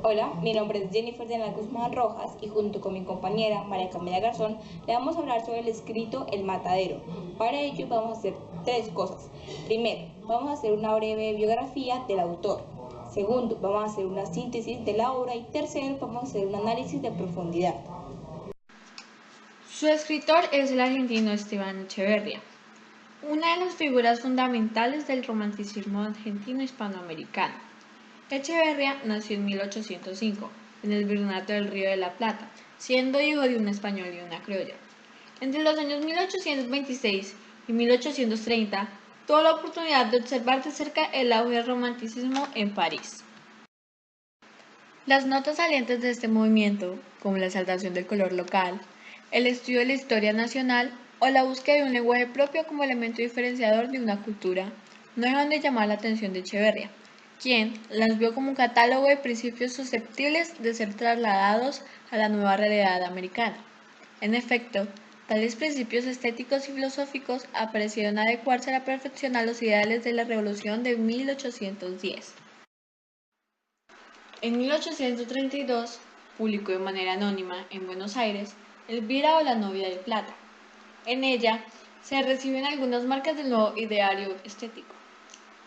Hola, mi nombre es Jennifer de la Guzmán Rojas y junto con mi compañera María Camila Garzón le vamos a hablar sobre el escrito El Matadero. Para ello vamos a hacer tres cosas. Primero, vamos a hacer una breve biografía del autor. Segundo, vamos a hacer una síntesis de la obra y tercero, vamos a hacer un análisis de profundidad. Su escritor es el argentino Esteban Echeverría, una de las figuras fundamentales del romanticismo argentino hispanoamericano. Echeverría nació en 1805, en el Virreinato del Río de la Plata, siendo hijo de un español y una criolla. Entre los años 1826 y 1830, tuvo la oportunidad de observar de cerca el auge del romanticismo en París. Las notas salientes de este movimiento, como la exaltación del color local, el estudio de la historia nacional o la búsqueda de un lenguaje propio como elemento diferenciador de una cultura, no dejan de llamar la atención de Echeverría, quien las vio como un catálogo de principios susceptibles de ser trasladados a la nueva realidad americana. En efecto, tales principios estéticos y filosóficos parecieron adecuarse a la perfección a los ideales de la Revolución de 1810. En 1832, publicó de manera anónima en Buenos Aires Elvira o la novia de plata. En ella se reciben algunas marcas del nuevo ideario estético.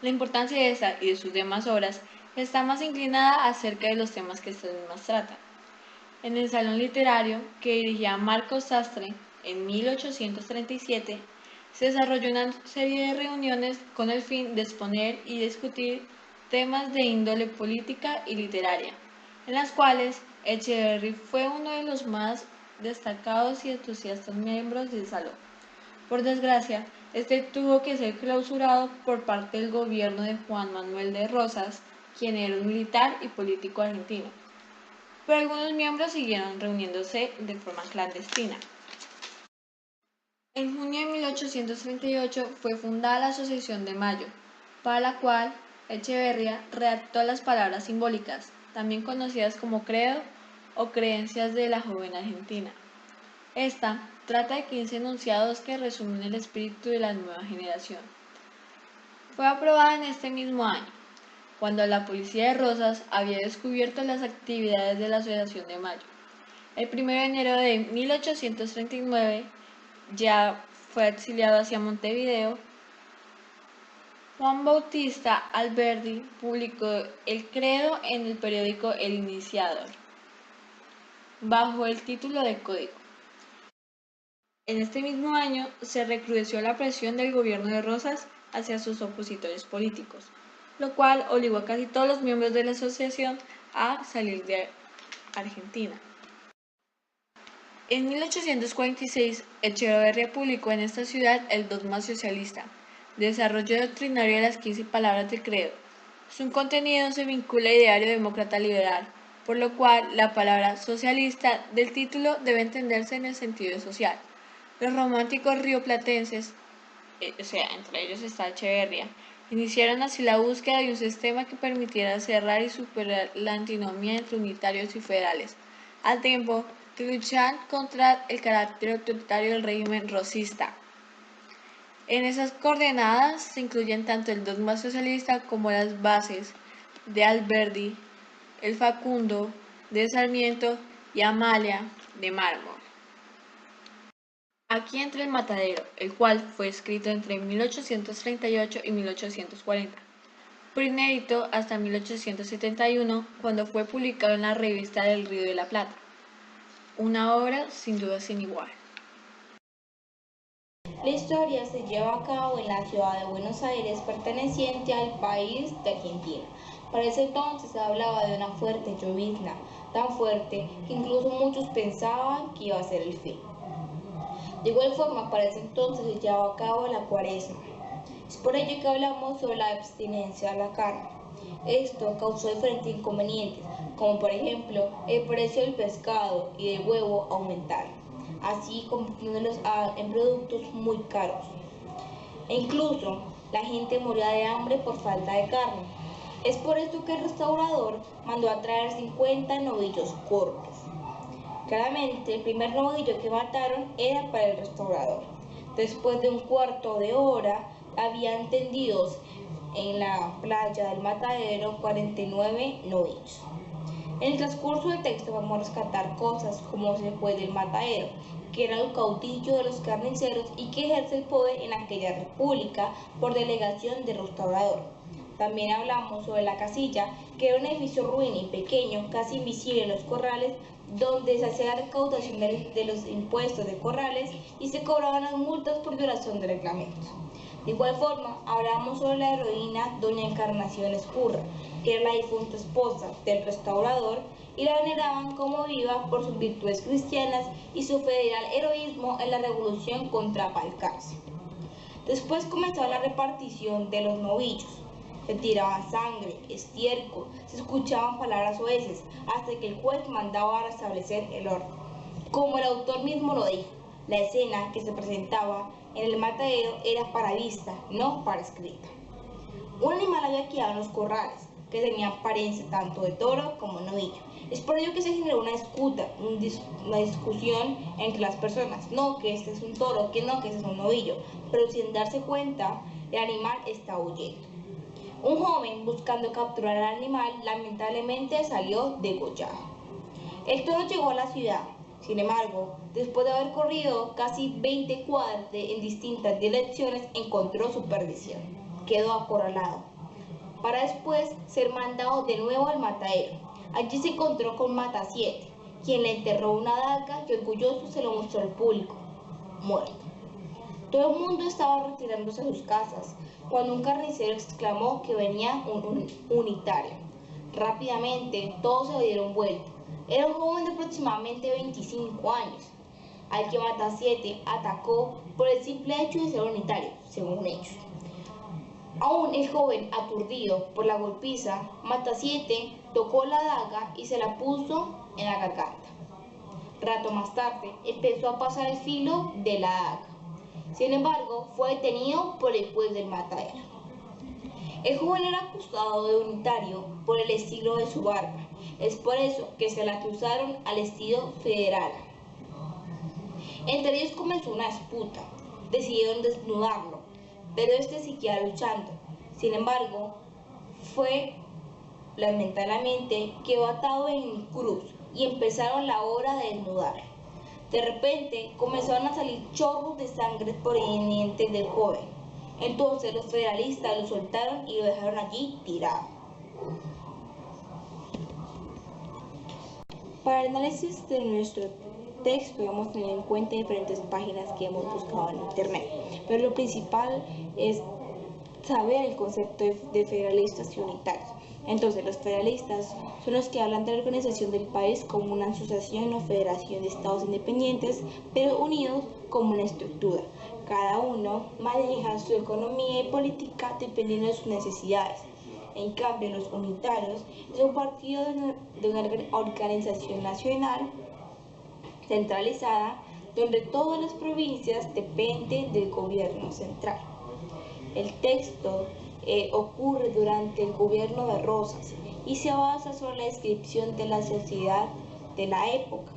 La importancia de esta y de sus demás obras está más inclinada acerca de los temas que estas mismas tratan. En el Salón Literario, que dirigía Marcos Sastre en 1837, se desarrolló una serie de reuniones con el fin de exponer y discutir temas de índole política y literaria, en las cuales Echeverry fue uno de los más destacados y entusiastas miembros del salón. Por desgracia, este tuvo que ser clausurado por parte del gobierno de Juan Manuel de Rosas, quien era un militar y político argentino, pero algunos miembros siguieron reuniéndose de forma clandestina. En junio de 1838 fue fundada la Asociación de Mayo, para la cual Echeverría redactó las palabras simbólicas, también conocidas como credo o creencias de la joven argentina. Esta trata de 15 enunciados que resumen el espíritu de la nueva generación. Fue aprobada en este mismo año, cuando la policía de Rosas había descubierto las actividades de la Asociación de Mayo. El 1 de enero de 1839 ya fue exiliado hacia Montevideo. Juan Bautista Alberdi publicó el credo en el periódico El Iniciador, bajo el título de Código. En este mismo año se recrudeció la presión del gobierno de Rosas hacia sus opositores políticos, lo cual obligó a casi todos los miembros de la asociación a salir de Argentina. En 1846, Echeverría publicó en esta ciudad el Dogma Socialista, desarrollo doctrinario de las 15 palabras del credo. Su contenido se vincula al ideario demócrata liberal, por lo cual la palabra socialista del título debe entenderse en el sentido de social. Los románticos rioplatenses, entre ellos está Echeverría, iniciaron así la búsqueda de un sistema que permitiera cerrar y superar la antinomía entre unitarios y federales, al tiempo que luchaban contra el carácter autoritario del régimen rosista. En esas coordenadas se incluyen tanto el dogma socialista como las bases de Alberdi, el Facundo, de Sarmiento y Amalia de Mármol. Aquí entra El Matadero, el cual fue escrito entre 1838 y 1840, pero inédito hasta 1871, cuando fue publicado en la revista del Río de la Plata. Una obra sin duda sin igual. La historia se lleva a cabo en la ciudad de Buenos Aires, perteneciente al país de Argentina. Para ese entonces se hablaba de una fuerte llovizna, tan fuerte que incluso muchos pensaban que iba a ser el fin. De igual forma, para ese entonces se llevaba a cabo la cuaresma. Es por ello que hablamos sobre la abstinencia de la carne. Esto causó diferentes inconvenientes, como por ejemplo el precio del pescado y del huevo aumentar, así convirtiéndolos en productos muy caros. E incluso la gente moría de hambre por falta de carne. Es por esto que el restaurador mandó a traer 50 novillos cortos. Claramente, el primer novillo que mataron era para el restaurador. Después de un cuarto de hora, habían tendidos en la playa del Matadero 49 novillos. En el transcurso del texto vamos a rescatar cosas como se fue del matadero, que era el caudillo de los carniceros y que ejerce el poder en aquella república por delegación del restaurador. También hablamos sobre la casilla, que era un edificio ruin y pequeño, casi invisible en los corrales, donde se hacía la recaudación de los impuestos de corrales y se cobraban las multas por violación de reglamentos. De igual forma, hablamos sobre la heroína Doña Encarnación Escurra, que era la difunta esposa del restaurador, y la veneraban como viva por sus virtudes cristianas y su federal heroísmo en la revolución contra Balcarce. Después comenzó la repartición de los novillos. Se tiraban sangre, estiércol, se escuchaban palabras soeces, hasta que el juez mandaba restablecer el orden. Como el autor mismo lo dijo, la escena que se presentaba en el matadero era para vista, no para escrita. Un animal había quedado en los corrales, que tenía apariencia tanto de toro como novillo. Es por ello que se generó una discusión entre las personas. No, que este es un toro, que no, que este es un novillo. Pero sin darse cuenta, el animal está huyendo. Un joven, buscando capturar al animal, lamentablemente salió degollado. El toro llegó a la ciudad. Sin embargo, después de haber corrido casi 20 cuadras en distintas direcciones, encontró su perdición. Quedó acorralado, para después ser mandado de nuevo al matadero. Allí se encontró con Matasiete, quien le enterró una daga y orgulloso se lo mostró al público, muerto. Todo el mundo estaba retirándose a sus casas, cuando un carnicero exclamó que venía un unitario. Rápidamente todos se dieron vuelta. Era un joven de aproximadamente 25 años, al que Matasiete atacó por el simple hecho de ser unitario, según ellos. Aún el joven, aturdido por la golpiza, Matasiete tocó la daga y se la puso en la garganta. Rato más tarde empezó a pasar el filo de la daga. Sin embargo, fue detenido por el juez del matadero. El joven era acusado de unitario por el estilo de su barba. Es por eso que se la acusaron al estilo federal. Entre ellos comenzó una disputa. Decidieron desnudarlo, pero este seguía luchando. Sin embargo, lamentablemente quedó atado en cruz y empezaron la hora de desnudarlo. De repente comenzaron a salir chorros de sangre provenientes del joven. Entonces los federalistas lo soltaron y lo dejaron allí tirado. Para el análisis de nuestro texto vamos a tener en cuenta diferentes páginas que hemos buscado en internet, pero lo principal es saber el concepto de federalistas y unitarios. Entonces, los federalistas son los que hablan de la organización del país como una asociación o federación de estados independientes, pero unidos como una estructura. Cada uno maneja su economía y política dependiendo de sus necesidades. En cambio, los unitarios es un partido de una organización nacional centralizada, donde todas las provincias dependen del gobierno central. El texto ocurre durante el gobierno de Rosas y se basa sobre la descripción de la sociedad de la época.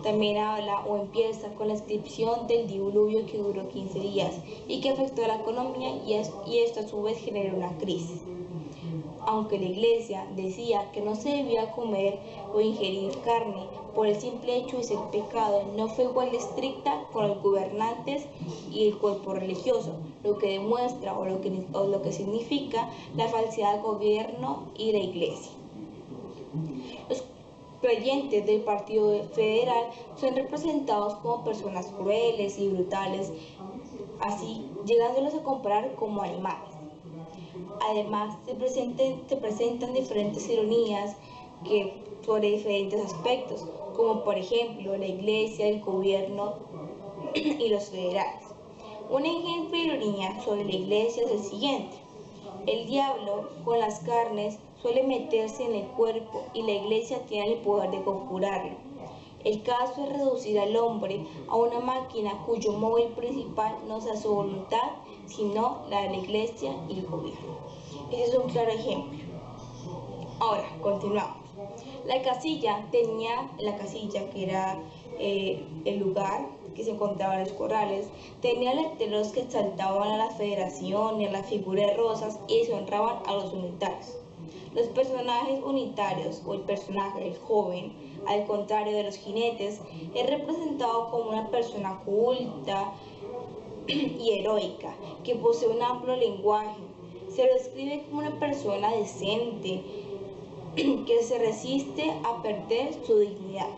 También habla o empieza con la descripción del diluvio que duró 15 días y que afectó a la economía y esto a su vez generó una crisis. Aunque la iglesia decía que no se debía comer o ingerir carne por el simple hecho de ser pecado, no fue igual de estricta con los gobernantes y el cuerpo religioso, lo que demuestra o lo que significa la falsedad del gobierno y la iglesia. Los creyentes del Partido Federal son representados como personas crueles y brutales, así llegándolos a comparar como animales. Además, se presentan diferentes ironías sobre diferentes aspectos, como por ejemplo la iglesia, el gobierno y los federales. Un ejemplo de ironía sobre la iglesia es el siguiente. El diablo con las carnes suele meterse en el cuerpo y la iglesia tiene el poder de conjurarlo. El caso es reducir al hombre a una máquina cuyo móvil principal no sea su voluntad, sino la de la iglesia y el gobierno. Ese es un claro ejemplo. Ahora, continuamos. La casilla, que era el lugar que se encontraba en los corrales, tenía letreros que exaltaban a la federación y a la figura de Rosas y deshonraban a los unitarios. Los personajes unitarios o el personaje del joven, al contrario de los jinetes, es representado como una persona culta y heroica que posee un amplio lenguaje. Se lo describe como una persona decente que se resiste a perder su dignidad.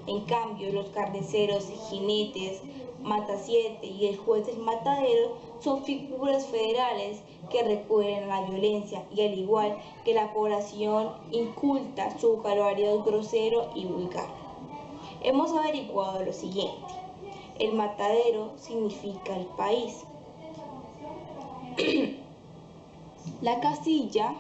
En cambio, los carniceros, jinetes, Matasiete y el juez del matadero son figuras federales que recurren a la violencia y al igual que la población inculta, su vocabulario es grosero y vulgar. Hemos averiguado lo siguiente. El matadero significa el país. La casilla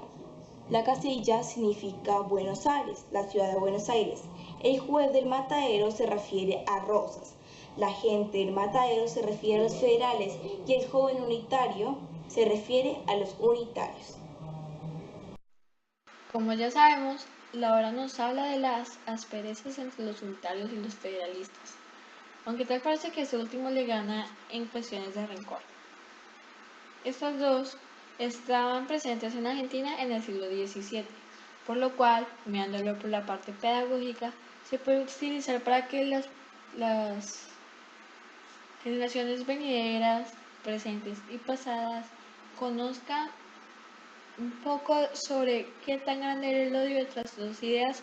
significa Buenos Aires, la ciudad de Buenos Aires. El juez del matadero se refiere a Rosas. La gente del matadero se refiere a los federales y el joven unitario se refiere a los unitarios. Como ya sabemos, la obra nos habla de las asperezas entre los unitarios y los federalistas, aunque tal parece que este último le gana en cuestiones de rencor. Estos dos estaban presentes en Argentina en el siglo XVII, por lo cual, mirándolo por la parte pedagógica, se puede utilizar para que las generaciones venideras, presentes y pasadas conozcan un poco sobre qué tan grande era el odio de estas dos ideas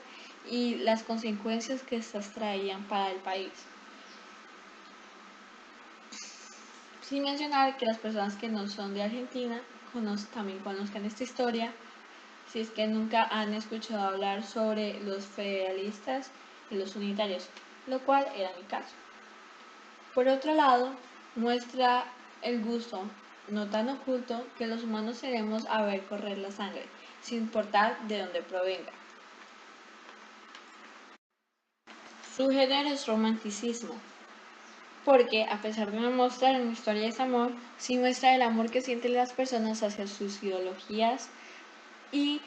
y las consecuencias que estas traían para el país. Sin mencionar que las personas que no son de Argentina también conozcan esta historia, si es que nunca han escuchado hablar sobre los federalistas y los unitarios, lo cual era mi caso. Por otro lado, muestra el gusto, no tan oculto, que los humanos tenemos a ver correr la sangre, sin importar de dónde provenga. Su género es romanticismo, porque a pesar de no mostrar una historia de amor, sí muestra el amor que sienten las personas hacia sus ideologías y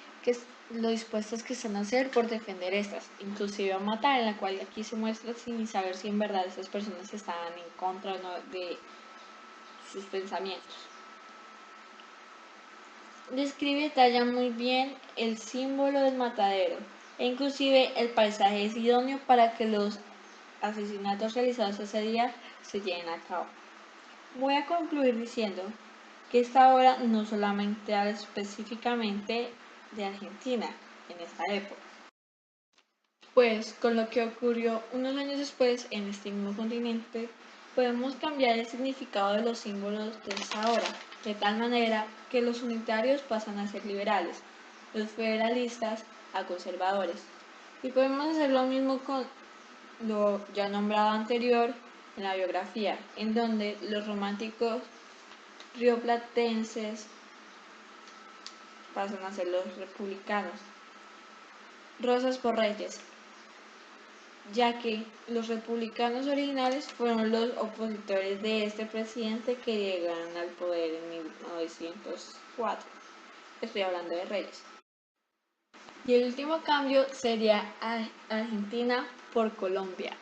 lo dispuestas que están a hacer por defender estas, inclusive a matar, en la cual aquí se muestra sin saber si en verdad estas personas estaban en contra o no de sus pensamientos. Describe y detalla muy bien el símbolo del matadero e inclusive el paisaje es idóneo para que los asesinatos realizados ese día se lleven a cabo. Voy a concluir diciendo que esta obra no solamente habla específicamente de Argentina en esta época, pues con lo que ocurrió unos años después en este mismo continente, podemos cambiar el significado de los símbolos de esta obra, de tal manera que los unitarios pasan a ser liberales, los federalistas a conservadores, y podemos hacer lo mismo con lo ya nombrado anterior en la biografía, en donde los románticos rioplatenses pasan a ser los republicanos. Rosas por Reyes, ya que los republicanos originales fueron los opositores de este presidente que llegaron al poder en 1904. Estoy hablando de Reyes. Y el último cambio sería Argentina por Colombia.